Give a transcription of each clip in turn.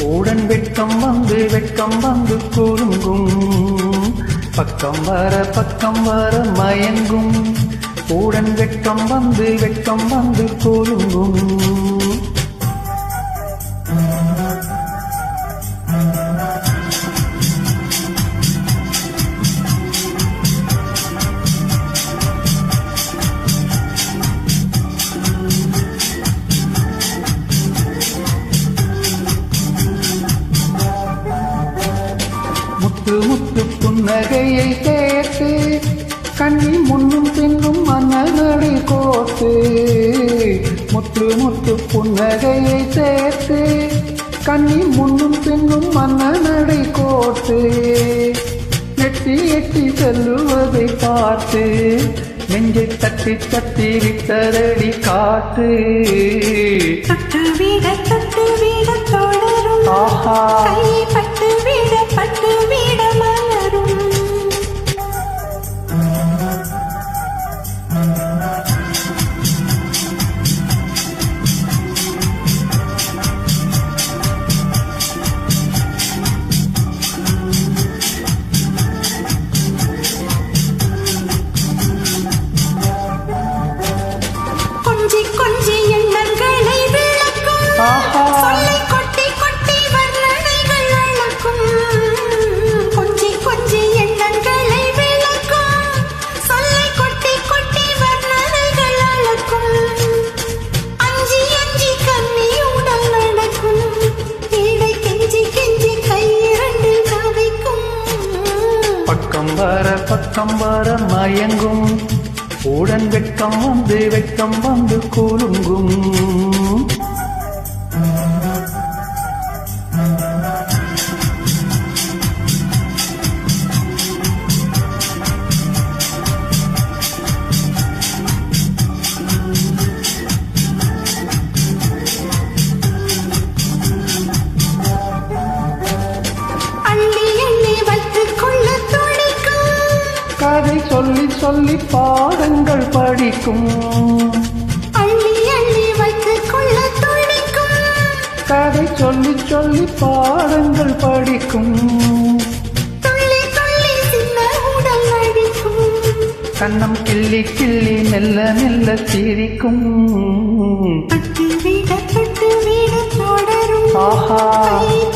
உடன் வெட்கம் வந்து குலுங்கும் பக்கம் வர மயங்கும் உடன் வெட்கம் வந்து குலுங்கும் முத்து புன்னகையை சேர்த்து கண்ணி முன்னும் பின்னும் மன்னனடி கோர்த்து முத்து புன்னகையை சேர்த்து கண்ணி முன்னும் பின்னும் மன்னனடி கோர்த்து எட்டி செல்லுவதை பார்த்து நெஞ்சை தட்டி விட்டதடி காட்டு தொட்டு விட தொடரும் ஆஹா பட்டு விட மலரும் கொஞ்சி எண்ணங்களை விளக்கும் சொல்லை கொட்டி வர்ணனைகள் அழக்கும் கொஞ்சி எண்ணங்களை விளக்கும் சொல்லை கொட்டி வர்ணனைகள் அழக்கும் அஞ்சி கண்ணி உடல் நடக்கும் இடை கெஞ்சி கையிரண்டில் கவிக்கும் பக்கம் வர மயங்கும் உடன் வெட்கம் வந்து குலுங்கும் கதை சொல்லி பாடங்கள் படிக்கும் அள்ளி வைத்துக் கொள்ள துடிக்கும் கதை சொல்லி பாடங்கள் படிக்கும் துள்ளி சின்ன உடல் நடிக்கும் கண்ணம் கிள்ளி மெல்ல சிரிக்கும் பட்டு விட தொடரும் ஆஹா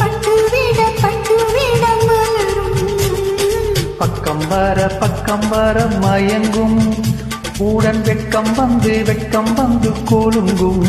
பட்டு விட மலரும் பக்கம் வர மயங்கும் உடன் வெட்கம் வந்து குலுங்கும்